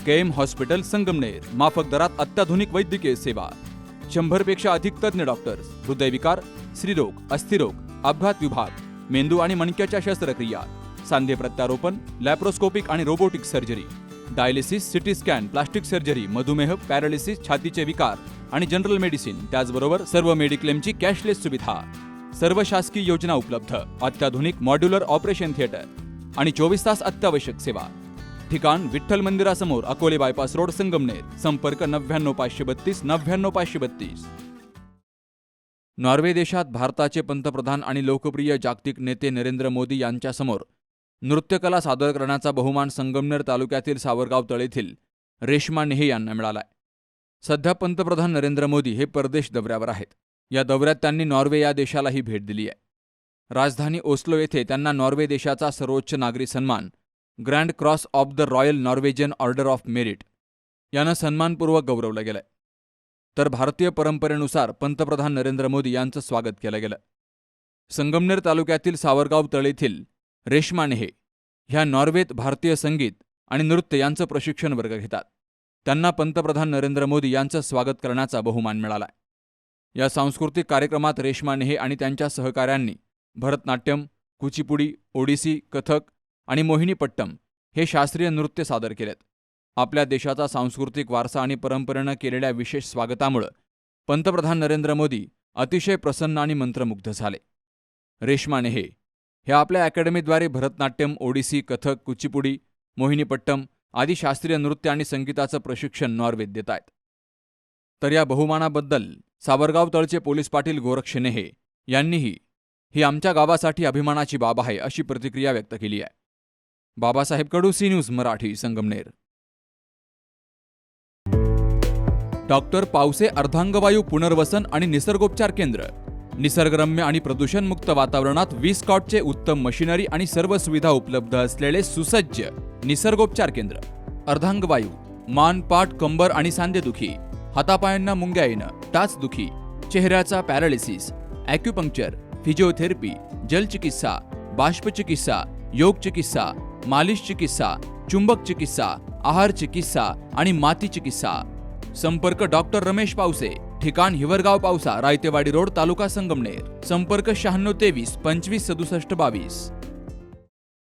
KM hospital Sangamner, माफक दरात अत्याधुनिक वैद्यकीय सेवा, 100 पेक्षा अधिक तज्ञ डॉक्टर्स, हृदयविकार, स्त्रीरोग, अस्थिरोग, अपघात विभाग, मेंदू आणि मणक्याच्या शस्त्रक्रिया, सांधे प्रत्यारोपण, लॅप्रोस्कोपिक आणि robotic surgery, dialysis, CT scan, plastic surgery, मधुमेह, पॅरालिसिस, छातीचे विकार आणि जनरल मेडिसिन, त्याचबरोबर सर्व मेडिक्लेमची कॅशलेस सुविधा, सर्व शासकीय योजना उपलब्ध, अत्याधुनिक मॉड्युलर ऑपरेशन थिएटर आणि 24 तास अत्यावश्यक सेवा. ठिकाण विठ्ठल मंदिरासमोर, अकोले बायपास रोड, संगमनेर. संपर्क 99532 99532. नॉर्वे देशात भारताचे पंतप्रधान आणि लोकप्रिय जागतिक नेते नरेंद्र मोदी यांच्यासमोर नृत्यकला सादर करण्याचा बहुमान संगमनेर तालुक्यातील सावरगाव तळेथील रेश्मा नेहे यांना मिळालाय. सध्या पंतप्रधान नरेंद्र मोदी हे परदेश दौऱ्यावर आहेत. या दौऱ्यात त्यांनी नॉर्वे या देशालाही भेट दिली आहे. राजधानी ओस्लो येथे त्यांना नॉर्वे देशाचा सर्वोच्च नागरी सन्मान grand cross of the royal Norwegian order of merit यानं सन्मानपूर्वक गौरवलं गेलंय. तर भारतीय परंपरेनुसार पंतप्रधान नरेंद्र मोदी यांचं स्वागत केलं गेलं. संगमनेर तालुक्यातील सावरगाव तळेथील रेश्मा नेहे ह्या नॉर्वेत भारतीय संगीत आणि नृत्य यांचं प्रशिक्षण वर्ग घेतात. त्यांना पंतप्रधान नरेंद्र मोदी यांचं स्वागत करण्याचा बहुमान मिळाला. या सांस्कृतिक कार्यक्रमात रेश्मा नेहे आणि त्यांच्या सहकाऱ्यांनी भरतनाट्यम, कुचिपुडी, ओडिसी, कथक आणि मोहिनीपट्टम हे शास्त्रीय नृत्य सादर केलेत. आपल्या देशाचा सांस्कृतिक वारसा आणि परंपरेनं केलेल्या विशेष स्वागतामुळे पंतप्रधान नरेंद्र मोदी अतिशय प्रसन्न आणि मंत्रमुग्ध झाले. रेश्मा नेहे हे आपल्या अकॅडमीद्वारे भरतनाट्यम, ओडिसी, कथक, कुचिपुडी, मोहिनीपट्टम आदी शास्त्रीय नृत्य आणि संगीताचं प्रशिक्षण नॉर्वेत देत आहेत. तर या बहुमानाबद्दल सावरगाव तळचे पोलीस पाटील गोरक्ष नेहे यांनीही ही आमच्या गावासाठी अभिमानाची बाब आहे अशी प्रतिक्रिया व्यक्त केली आहे. Babasaheb Kadu, C news Marathi, Sangamner. Doctor Pawase अर्धांगवायू पुनर्वसन आणि निसर्गोपचार केंद्र. निसर्गरम्य आणि प्रदूषणमुक्त वातावरणात 20 कॉटचे उत्तम मशिनरी आणि सर्व सुविधा उपलब्ध असलेले सुसज्ज निसर्गोपचार केंद्र. अर्धांगवायू, मान, पाठ, कंबर आणि सांधेदुखी, हातापायांना मुंग्या येणं, टाचदुखी, चेहऱ्याचा पॅरालिसिस, ॲक्युपंक्चर, फिजिओथेरपी, जलचिकित्सा, बाष्पचिकित्सा, योग चिकित्सा, मालिश चिकित्सा, चुंबक चिकित्सा, आहार चिकित्सा आणि माती चिकित्सा. संपर्क डॉक्टर रमेश पावसे. ठिकाण हिवरगाव पावसा, रायतेवाडी रोड, तालुका संगमनेर. संपर्क 9623 25 67 22.